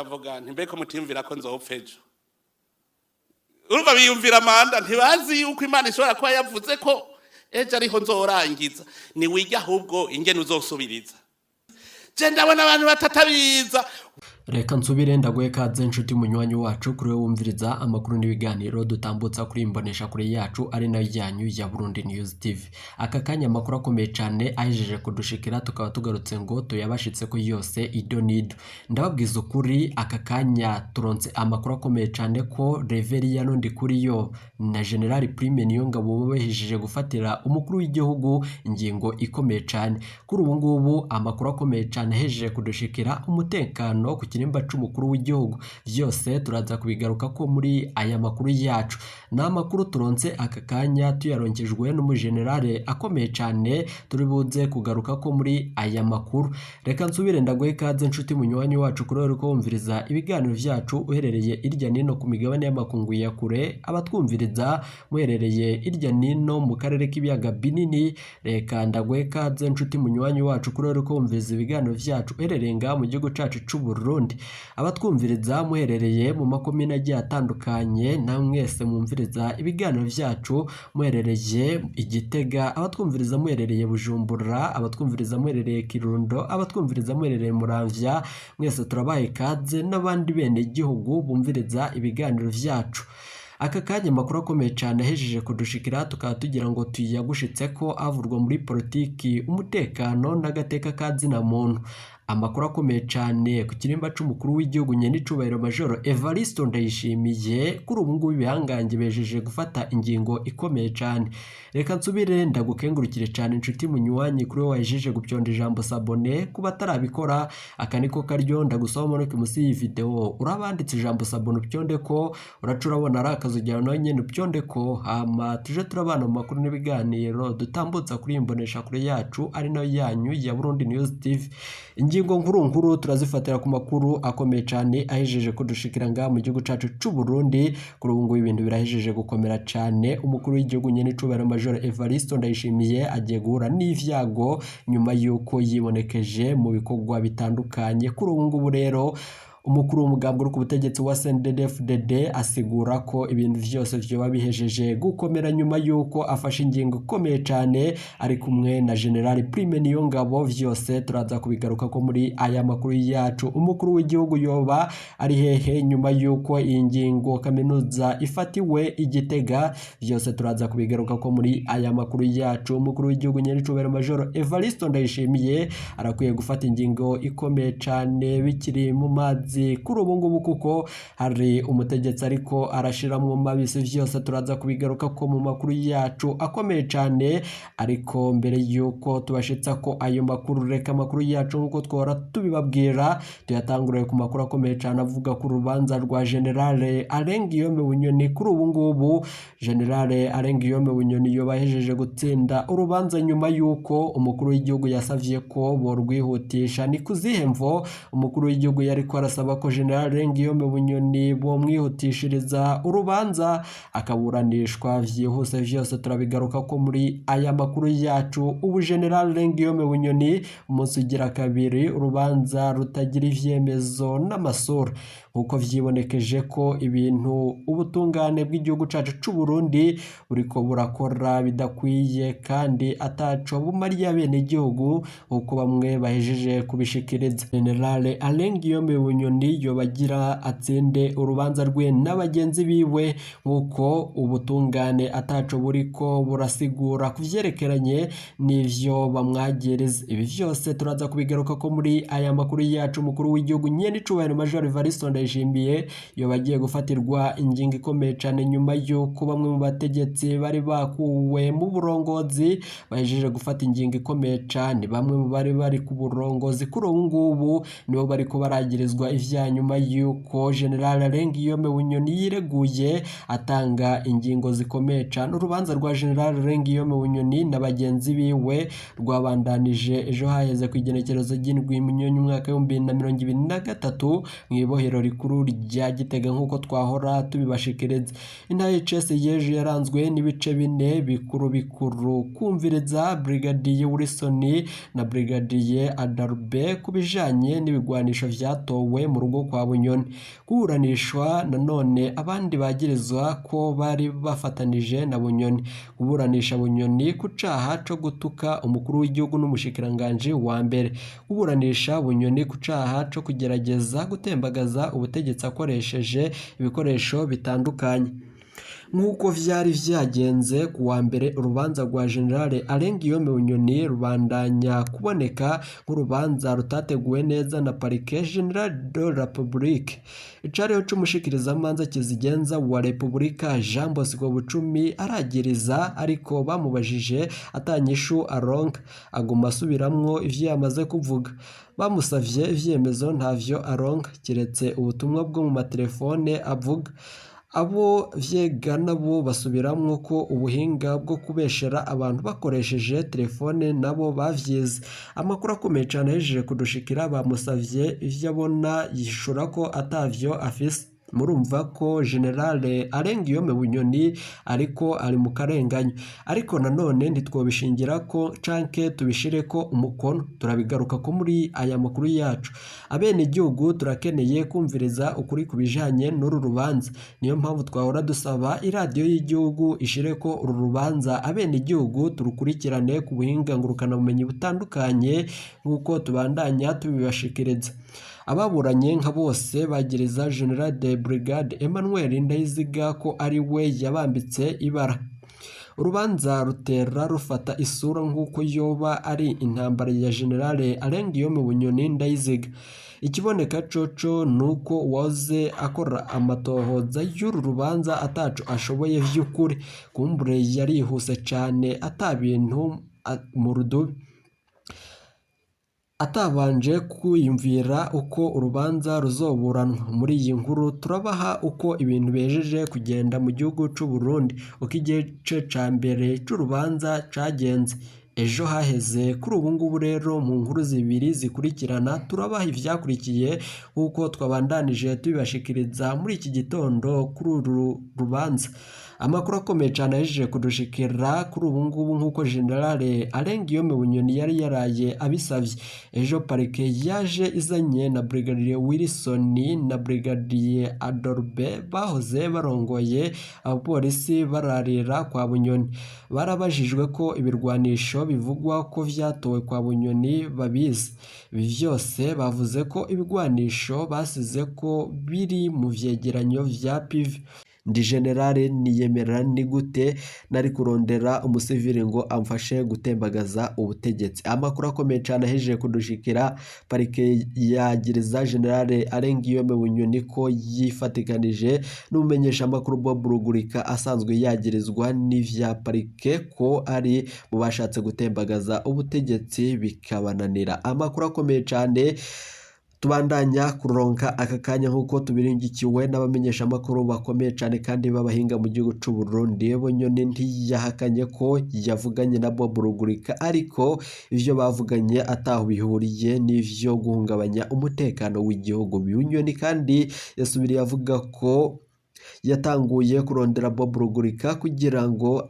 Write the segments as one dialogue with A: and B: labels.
A: ndavuga nti mbeko mutimvira ko nzopfa ejo. Urumva biyumvira manda ntibazi yuko Imana ishobora kuba yavuze ko ejo ariho nzorangiza. Ni wiga ahubwo ingene uzosubiriza. Je ndabona abantu batatabiza.
B: Reka nsubire ndaguhe kaze inshuti munywanyi wacu kuri we wumviriza amakuru n'ibiganiro dutambutsa kuri imbonesha kure yacu ari nayo yanyu ya Burundi News TV. Aka kanya amakuru akomeye cyane ahejeje kudushikira tukaba tugarutse ngo tuyabashitse ko yose idonido. Ndababwiza ukuri aka kanya turonse amakuru akomeye cyane ko Reveriyano Ndikuriyo na General Prime Niyongabo bahejeje gufatira umukuru w'igihugu ingingo ikomeye cyane. Kuri ubu ngubu amakuru akomeye cyane ahejeje kudushikira umutekano ku kirimba c'umukuru w'igihugu byose turaza kubigaruka ko muri aya makuru yacu. Na makuru turonse aka kanya tuyaronkejwe n'umugenerale akomeye cyane turibuze kugaruka ko muri aya makuru. Reka nsubire ndaguhe kaze inshuti munywanyi wacu kuri ko wumviriza ibiganiro vyacu uherereye irya nino ku migabane y'amakungu ya kure, abatwumviriza muherereye irya nino mu karere k'ibiyaga binini. Reka ndaguhe kaze inshuti munywanyi wacu kuri ko wumviriza ibiganiro vyacu uherereye nga mu gihugu cacu c'u Burundi, abatwumviriza muherereye mu makomine agiye atandukanye, na mwese mwumviriza ibiganiro vyacu muherereye Igitega, abatwumviriza muherereye Bujumbura, abatwumviriza muherereye Kirundo, abatwumviriza muherereye Muramvya, mwese turabaye kaze n'abandi bene igihugu bumviriza ibiganiro vyacu. Aka kanya makuru akomeye cyane ahejeje kudushikira tukaba tugira ngo tuyagushitse ko avurwa muri politiki, umutekano n'agateka kazina muntu. Amakuru akomeye cyane ku kirimba c'umukuru w'igihugu nyene icubahiro Major Evariste Ndayishimiye kuri ubu ngubu ibihangange bejeje gufata ingingo ikomeye cyane. Reka nsubire ndagukengurukire cyane inshuti munywanyi kuri we wajeje gupyonda ijambo sabone kuba tarabikora akaniko karyo ndagusaba monoke musi iyi video urabanditse ijambo sabone upyonde ko uracurabona arakazujyana nawe nyene upyonde ko hama tuje turabana mu makuru n'ibiganiro dutambutsa kuri imbonesha kure yacu ari nayo yanyu ya Burundi News TV. Ingingo nkuru turazifatira ku makuru akomeye cyane ahejeje kudushikira nga mu gihugu cacu c'u Burundi. Kuri ubu ngubu ibintu birahejeje gukomera cyane, umukuru w'igihugu nyene icubahiro Major Evariste Ndayishimiye agiye guhura n'ivyago nyuma yuko yibonekeje mu bikorwa bitandukanye. Kuri ubu ngubu rero umukuru w'umugambwe uri ku butegetsi wa CNDD-FDD asigura ko ibintu vyose vyoba bihejeje gukomera nyuma yuko afashe ingingo ikomeye cyane ari kumwe na General Prime Niyongabo. Vyose turaza kubigaruka ko muri aya makuru yacu. Umukuru w'igihugu yoba ari hehe nyuma yuko iyi ngingo kaminuza ifatiwe Igitega? Vyose turaza kubigaruka ko muri aya makuru yacu. Umukuru w'igihugu nyene icubahiro Major Evariste Ndayishimiye arakwiye gufata ingingo ikomeye cyane bikiri mu mazi kuri ubu ngubu kuko hari umutegetsi ariko arashiramwo mabisi. Vyose turaza kubigaruka ko mu makuru yacu akomeye cyane, ariko mbere yuko tubashitsa ko ayo makuru reka makuru yacu nkuko twora tubibabwira tuyatanguriye ku makuru akomeye cyane avuga ku rubanza rwa General Alengiyome Bunyoni. Kuri ubu ngubu General Alengiyome Bunyoni yobahejeje gutsinda urubanza nyuma yuko umukuru w'igihugu yasavye ko borwihutisha. Ni kuzihemvo umukuru w'igihugu yariko arasaba ko General Alengiyome Bunyoni bo mwihutishiriza urubanza akaburanishwa vyihuse. Vyose turabigaruka ko muri aya makuru yacu. Ubu General Alengiyome Bunyoni umunsi ugira kabiri urubanza rutagira ivyemezo n'amasura nkuko vyibonekeje ko ibintu ubutungane bw'igihugu cacu c'u Burundi buriko burakora bidakwiye kandi ataco bumariye bene igihugu uko bamwe bahejeje kubishikiriza. General Alengiyome Bunyoni yobagira atsinde urubanza rwe n'abagenzi biwe nkuko ubutungane ataco buriko burasigura kuvyerekeranye n'ivyo bamwagereza. Ibi vyose turaza kubigaruka ko muri aya makuru yacu. Umukuru w'igihugu nyene icubahiro Major Evariste Ndayishimiye yobagiye gufatirwa ingingo ikomeye cyane nyuma yuko bamwe mu bategetsi bari bakuwe mu burongozi bahejeje gufata ingingo ikomeye cyane. Bamwe mu bari ku burongozi kuri ubu ngubu nibo bariko baragirizwa ivya nyuma yuko General Alengiyome Bunyoni yireguye atanga ingingo zikomeye cyane. Urubanza rwa General Alengiyome Bunyoni na bagenzi biwe rwabandanije ejo haheze ku igenekerezo ry'indwi Munyonyi umwaka wa 2023 mu ibohero rikuru rya Gitega nkuko twahora tubibashikiriza. Intare CS yeje yaranzwe n'ibice bine bikuru kumviriza Brigadier Wilson na Brigadier Adarbe kubijanye n'ibigwanisho vyatowe cyane mu rugo kwa Bunyoni. Kuburanishwa nanone abandi bagirizwa ko bari bafatanije na Bunyoni. Kuburanisha Bunyoni ku caha co gutuka umukuru w'igihugu n'umushikiranganje wa mbere. Kuburanisha Bunyoni ku caha co kugerageza gutembagaza ubutegetsi akoresheje ibikoresho bitandukanye. Nk'uko vyari vyagenze ku wa mbere, urubanza rwa General Alain Guillaume Bunyoni rubandanya kuboneka nk'urubanza rutateguwe neza na Parquet General de la République. Icariho c'umushikirizamanza kizigenza wa Repubulika Jean Bosco Bucumi aragiriza, ariko bamubajije atanyishu aronka, aguma asubiramwo ivyo yamaze kuvuga. Bamusavye ivyemezo ntavyo aronka kiretse ubutumwa bwo mu matelefone avuga. Abo vyega nabo basubiramwo ko ubuhinga bwo kubeshera abantu bakoresheje telefone nabo bavyize. Amakuru akomeye cane ahejeje kudushikira, bamusavye ivyo abona yishura ko atavyo afise. Murumva ko General Alain Guillaume Bunyoni ariko ari mu karenganyo, ariko nanone ntitwobishingira ko canke tubishire ko umukono. Turabigaruka ko muri aya makuru yacu. Abene igihugu turakeneye kumviriza ukuri kubijanye n'uru rubanza, niyo mpamvu twahora dusaba iradiyo y'igihugu ishire ko uru rubanza abene igihugu turukurikirane ku buhinga ngurukana bumenyi butandukanye nk'uko tubandanya tubibashikiriza. Ababuranye nka bose bagiriza General de Brigade Emmanuel Ndayiziga ko ari we yabambitse ibara. Urubanza rutera rufata isura nk'uko yoba ari intambara ya General Alain Guillaume Bunyoni Ndayiziga. Ikiboneka coco nuko waze akora amatohoza y'uru rubanza ataco ashoboye vy'ukuri. Kumbure yarihuse cane atabintu mu rudubi, atabanje kwiyumvira uko urubanza ruzoburanwa. Muri iyi nkuru turabaha uko ibintu bejeje kugenda mu gihugu c'u Burundi, uko igice ca mbere c'urubanza cagenze ejo haheze. Kuri ubu ngubu rero mu nkuru zibiri zikurikirana turabaha ivyakurikiye nk'uko twabandanije tubibashikiriza muri iki gitondo kuri uru rubanza. Amakuru akomeye cyane ahejeje kudushikira kuri ubu ngubu nk'uko General Alain Guillaume Bunyoni yari yaraye abisavye. Ejo Parquet yaje izanye na Brigadier Wilson na Brigadier Adolbe bahoze barongoye abapolisi bararira kwa Bunyoni. Barabajijwe ko ibirwanisho bivugwa ko vyatowe kwa Bunyoni babizi. Ibi vyose bavuze ko ibigwanisho basize ko biri mu vyegeranyo vya PV. Ndi General niyemera ni gute nari kurondera umusivili ngo amfashe gutembagaza ubutegetsi. Amakuru akomeye cyane ahejeje kudushikira. Parquet yagiriza General Alain Guillaume Bunyoni ko yifatikanije n'umumenyesha amakuru Bob Rugurika asanzwe yagirizwa n'ivya Parquet ko ari mu bashatse gutembagaza ubutegetsi bikabananira. Amakuru akomeye cyane tubandanya kuronka aka kanya nk'uko tubiringikiwe n'abamenyesha amakuru bakomeye cyane kandi babahinga mu gihugu c'u Burundi. Bunyoni ntiyahakanye ko yavuganye na Bob Rugurika, ariko ivyo bavuganye ataho bihuriye n'ivyo guhungabanya umutekano w'igihugu. Bunyoni kandi yasubiriye avuga ko yatanguye kurondera Bob Rugurika kugira ngo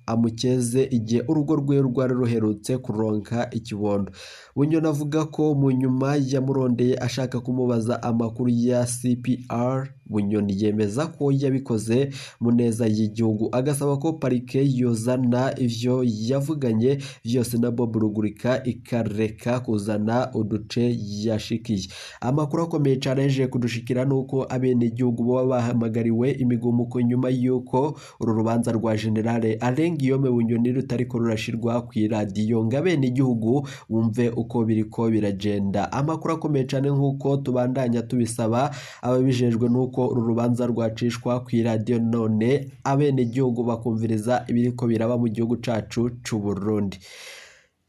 B: amukeze igihe urugo rwe rwari ruherutse kuronka ikibondo. Bunyoni avuga ko mu nyuma yamurondeye ashaka kumubaza amakuru ya CPR. Bunyoni yemeza ko yabikoze mu neza y'igihugu, agasaba ko Parquet yozana ivyo yavuganye vyose na Bob Rugurika ikareka kuzana uduce yashikiye. Amakuru akomeye cyane ahejeje kudushikira nuko abene igihugu bo bahamagariwe imigumuko nyuma yuko uru rubanza rwa General Alain Guillaume Bunyoni rutariko rurashirwa ku iradiyo ngo abene igihugu bumve uko biriko biragenda. Amakuru akomeye cyane nk'uko tubandanya tubisaba ababijejwe nuko uru rubanza rwacishwa ku iradiyo, none abene igihugu bakumviriza ibiriko biraba mu gihugu cacu c'u Burundi.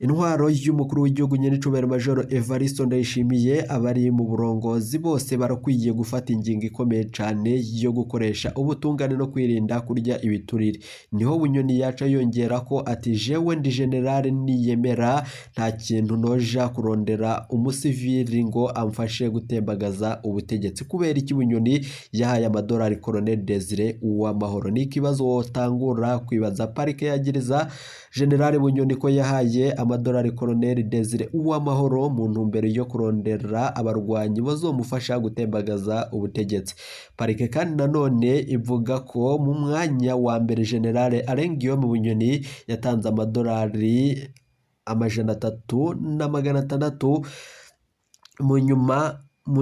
B: Intwaro y'umukuru w'igihugu Nyenicubahiro Major Evariste Ndayishimiye abari mu burongozi bose barakwiye gufata ingingo ikomeye cyane yo gukoresha ubutungane no kwirinda kurya ibiturire. Niho Bunyoni yaca yongera ko ati jewe ndi General niyemera nta kintu noja kurondera umusivili ngo amfashe gutembagaza ubutegetsi. Kubera iki Bunyoni yahaye amadolari Colonel Desire Uwamahoro? Ni ikibazo wotangura kwibaza. Parquet yagiriza General Bunyoni ko yahaye amadolari Colonel Desire Uwamahoro mu ntumbero yo kurondera abarwanyi bazomufasha gutembagaza ubutegetsi. Parike kandi nanone ivuga ko mu mwanya wa mbere General Alain Guillaume Bunyoni yatanze amadolari 300,600 mu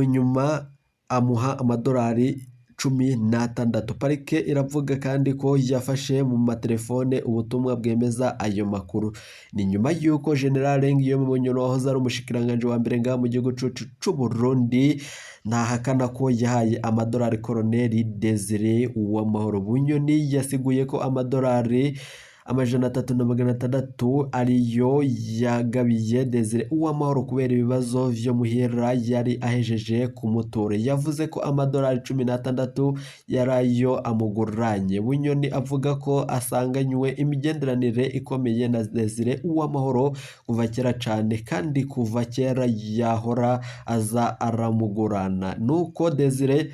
B: nyuma amuha amadolari 16. Parike iravuga kandi ko yafashe mu matelefone ubutumwa bwemeza ayo makuru. Ni nyuma yuko General Guillaume Bunyoni wahoze ari umushikiranganje wa mbere ngaha mu gihugu c'u Burundi ntahakana ko yahaye amadolari Colonel Desire Uwamahoro. Bunyoni yasiguye ko amadolari 300,600 ariyo yagabiye Desire Uwamahoro kubera ibibazo vyo muhira yari ahejeje kumutora. Yavuze ko amadolari 16 yarayo amuguranye. Bunyoni avuga ko asanganywe imigenderanire ikomeye na Desire Uwamahoro kuva kera cane, kandi kuva kera yahora aza aramugurana. Nuko Desire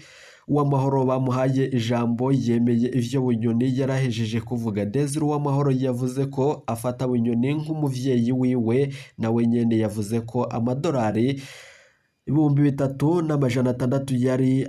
B: Uwamahoro bamuhaye ijambo yemeye ivyo Bunyoni yarahejeje kuvuga. Desire Uwamahoro yavuze ko afata Bunyoni nk'umuvyeyi wiwe, nawe nyene yavuze ko amadolari 3,600 yari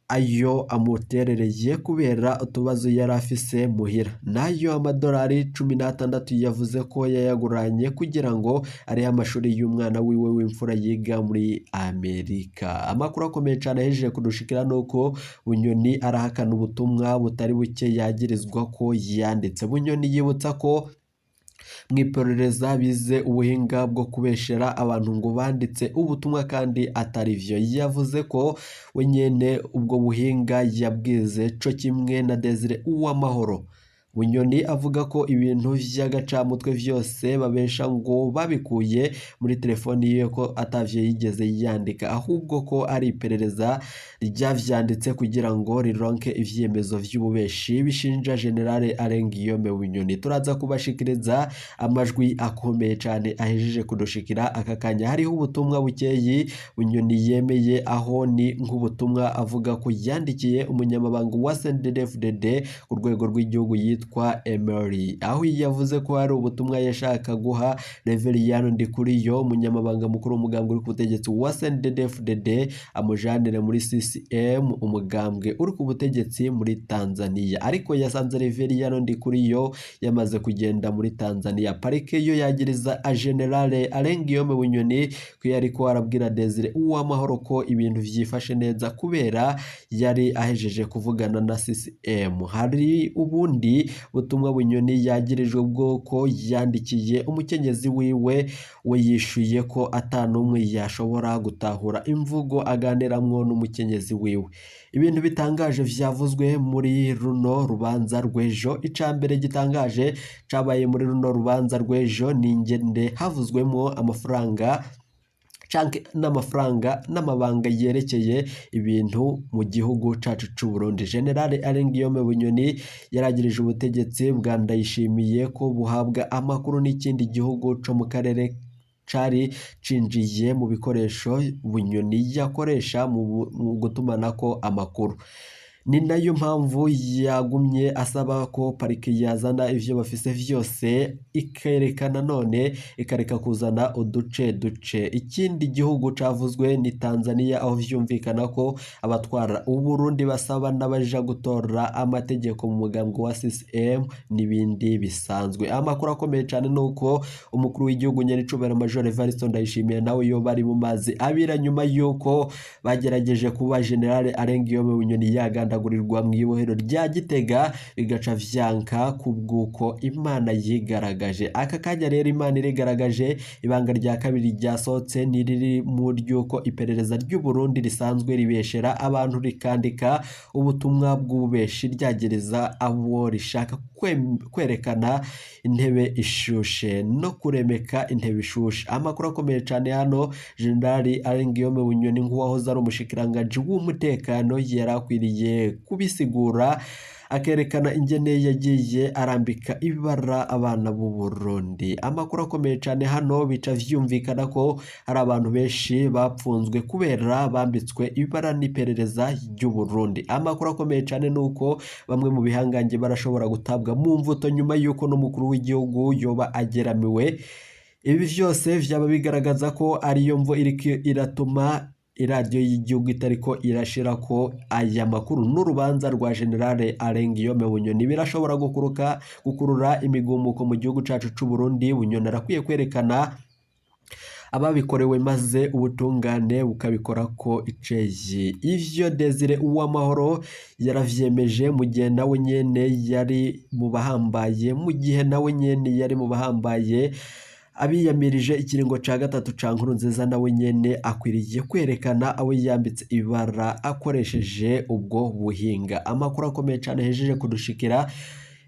B: ayo amuterereye kubera utubazo yari afise muhira. Nayo amadolari 16 yavuze ko yayaguranye kugira ngo ariho amashuri y'umwana wiwe w'imfura yiga muri Amerika. Amakuru akomeye cyane ahejeje kudushikira nuko Bunyoni arahakana ubutumwa butari buke yagirizwa ko yanditse. Bunyoni yibutsa ko mwiperereza bize ubuhinga bwo kubeshera abantu ngo banditse ubutumwa kandi atari vyo. Yavuze ko we nyene ubwo buhinga yabwize co kimwe na Desire Uwamahoro. Bunyoni avuga ko ibintu vy'agacamutwe vyose babesha ngo babikuye muri telefoni yiwe, ko atavyo yigeze yandika, ahubwo ko ari iperereza ryavyanditse kugira ngo rironke ivyemezo vy'ububeshi bishinja General Alain Guillaume Bunyoni. Turaza kubashikiriza amajwi akomeye cane ahejeje kudushikira aka kanya. Hariho ubutumwa bukeyi Bunyoni yemeye, aho ni nk'ubutumwa avuga ko yandikiye umunyamabanga wa CNDD-FDD ku rwego rw'igihugu yitwa Emery, aho yavuze ko hari ubutumwa yashaka guha Reveriyano Ndikuriyo, umunyamabanga mukuru w'umugambwe uri ku butegetsi wa CNDD-FDD, amujanire muri CCM, umugambwe uri ku butegetsi muri Tanzania. Ariko yasanze Reveriyano Ndikuriyo yamaze kugenda muri Tanzania. Parike yo yagiriza General Alain Guillaume Bunyoni ko yariko arabwira Desire Uwamahoro ko ibintu vyifashe neza kubera yari ahejeje kuvugana na CCM. Hari ubundi butumwa Bunyoni yagirijwe bwoko yandikiye umukenyezi wiwe, we yishuye ko atanumwe yashobora gutahura imvugo aganiramwo n'umukenyezi wiwe. Ibintu bitangaje vyavuzwe muri runo rubanza rw'ejo. Icambere gitangaje cabaye muri runo rubanza rw'ejo ni ingende havuzwemo amafaranga n'amabanga yerekeye ibintu mu gihugu cacu c'u Burundi. General Alain Guillaume Bunyoni yaragirije ubutegetsi bwa Ndayishimiye ko buhabwa amakuru n'ikindi gihugu co mu karere cari cinjiye mu bikoresho Bunyoni yakoresha mu gutumanako amakuru. Ni nayo mpamvu yagumye asaba ko parike yazana ivyo bafise vyose ikerekana, none ikareka kuzana uduce. Ikindi gihugu cavuzwe ni Tanzania, aho vyumvikana ko abatwara Uburundi basaba n'abaja gutora amategeko mu mugambwe wa CCM n'ibindi bisanzwe. Amakuru akomeye cyane nuko umukuru w'igihugu Nyenicubahiro Major Evariste Ndayishimiye nawe yo bari mu mazi abira nyuma yuko bagerageje kuba General Alain Guillaume Bunyoni yagandagurirwa mu ibohero rya Gitega, bigaca vyanka kubwuko Imana yigaragaje. Aka kanya rero Imana irigaragaje. Ibanga rya kabiri ryasohotse ni riri mu ryuko iperereza ry'u Burundi risanzwe ribeshera abantu rikandika ubutumwa bw'ububeshi ryagereza abo rishaka kwerekana intebe ishushe no kuremeka intebe ishushe. Amakuru akomeye cyane hano, General Alain Guillaume Bunyoni nk'uwahoze ari umushikiranganje w'umutekano yarakwiriye kubisigura, akerekana ingene yagiye arambika ibara abana b'u Burundi. Amakuru akomeye cyane hano, bica vyumvikana ko hari abantu benshi bapfunzwe kubera bambitswe ibara n'iperereza ry'u Burundi. Amakuru akomeye cyane nuko bamwe mu bihangange barashobora gutabwa mu mvuto nyuma yuko n'umukuru w'igihugu yoba ageramiwe. Ibi vyose vyaba bigaragaza ko ariyo mvo iriko iratuma iradiyo y'igihugu itariko irashirako aya makuru n'urubanza rwa Generale Alain Guillaume Bunyoni birashobora gukurura imigumuko mu gihugu cacu c'u Burundi. Bunyoni arakwiye kwerekana ababikorewe maze ubutungane bukabikorako iceyi. Ivyo Desire Uwamahoro yaravyemeje mu gihe nawe nyene yari mu bahambaye abiyamirije ikiringo ca gatatu ca Nkurunziza. Nawe nyene akwiriye kwerekana abo yambitse ibara akoresheje ubwo buhinga. Amakuru akomeye cane hejeje kudushikira.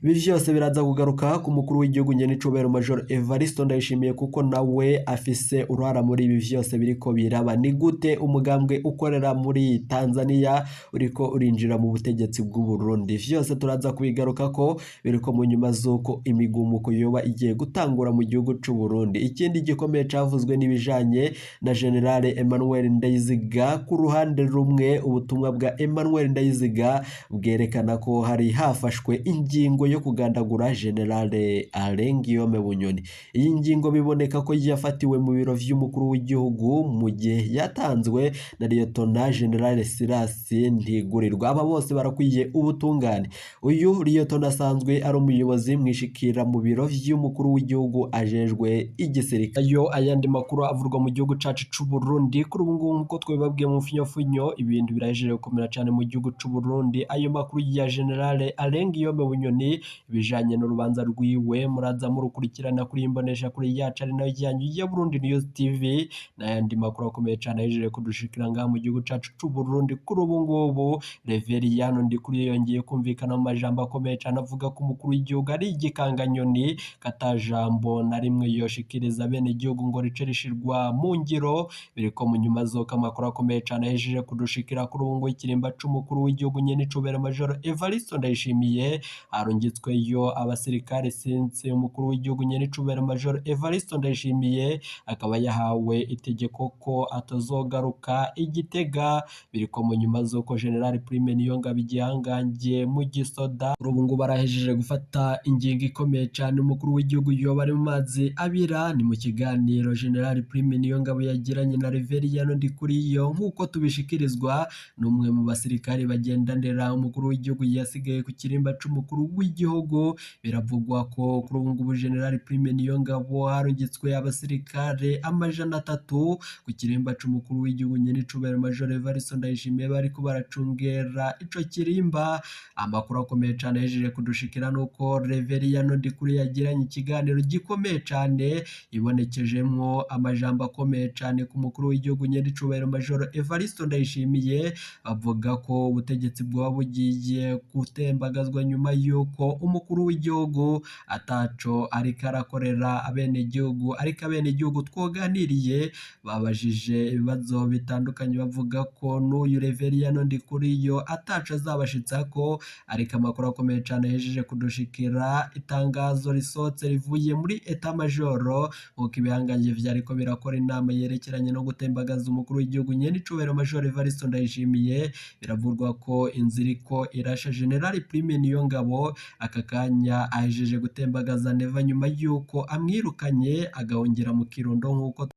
B: Ibi vyose biraza kugaruka ku mukuru w'igihugu nyenicubahiro Major Evariste Ndayishimiye kuko nawe afise uruhara muri ibi vyose biriko biraba. Ni gute umugambwe ukorera muri Tanzania uriko urinjira mu butegetsi bw'u Burundi? Vyose turaza kubigarukako biriko mu nyuma z'uko imigumuko yoba igiye gutangura mu gihugu c'u Burundi. Ikindi gikomeye cavuzwe n'ibijanye na General Emmanuel Ndayiziga. Ku ruhande rumwe ubutumwa bwa Emmanuel Ndayiziga bwerekana ko hari hafashwe ingingo yo kugandagura Generale Alain Guillaume Bunyoni. Iyi ngingo biboneka ko yafatiwe mu biro vy'umukuru w'igihugu mu gihe yatanzwe na Lieutenant General Silas Ntigurirwa. Aba bose barakwiye ubutungane. Uyu Lieutenant asanzwe ari umuyobozi mwishikira mu biro vy'umukuru w'igihugu ajejwe igisirikare. Ayo ayandi makuru avurwa mu gihugu cacu c'u Burundi kuri ubu ngubu nkuko twebabwiye mu funyofunyo ibintu birajeje gukomera cane mu gihugu c'u Burundi. Ayo makuru ya Generale Alain Guillaume Bunyoni ibijanye n'urubanza rwiwe muraza murukurikirana kuri imbonesha kuri yacu ari nayo yanyu ya Burundi News TV. N'ayandi makuru akomeye cane ahejeje kudushikira ngaha mu gihugu cacu c'u Burundi kuri ubu ngubu. Reveriyano Ndikuriyo yongeye kumvikana mu majambo akomeye cane avuga ko umukuru w'igihugu ari igikanganyoni katajambo na rimwe yoshikiriza bene igihugu ngo rice rishirwa mu ngiro. Biriko mu nyuma z'uko amakuru akomeye cane ahejeje kudushikira kuri ubu ngubu ikirimba c'umukuru w'igihugu nyenicubahiro Major Evariste Ndayishimiye arungitsweyo abasirikare since umukuru w'igihugu nyenicubahiro Major Evariste Ndayishimiye akaba yahawe itegeko ko atazogaruka Igitega. Biriko mu nyuma z'uko General Prime Niyongabo igihangange mu gisoda kuri ubu ngubu barahejeje gufata ingingo ikomeye cane umukuru w'igihugu yoba ari mu mazi abira. Ni mu kiganiro General Prime Niyongabo yagiranye na Reveriyano Ndikuriyo nk'uko tubishikirizwa n'umwe mu basirikare bagendanira umukuru w'igihugu yasigaye ku kirimba c'umukuru w'igihugu. Biravugwa ko kuri ubu ngubu General Prime Niyongabo harungitswe abasirikare 300 ku kirimba c'umukuru w'igihugu nyenicubahiro Major Evariste Ndayishimiye bariko baracungera ico kirimba. Amakuru akomeye cane ahejeje kudushikira nuko Reveriyano Ndikuriyo yagiranye ikiganiro gikomeye cane ibonekejemwo amajambo akomeye cane ku mukuru w'igihugu nyenicubahiro Major Evariste Ndayishimiye. Bavuga ko ubutegetsi bwaba bugiye gutembagazwa nyuma yuko umukuru w'igihugu ataco ariko arakorera abenegihugu. Ariko abenegihugu twoganiriye babajije ibibazo bitandukanye bavuga ko n'uyu Reveriyano Ndikuriyo ataco azabashitsako. Ariko amakuru akomeye cane ahejeje kudushikira itangazo risohotse rivuye muri Etat Major nk'uko ibihangange vyariko birakora inama yerekeranye no gutembagaza umukuru w'igihugu nyenicubahiro Major Evariste Ndayishimiye. Biravurwa ko inzira iriko irasha General Prime Niyongabo aka kanya ahejeje gutembagaza Neva nyuma yuko amwirukanye agahungira mu Kirundo nk'uko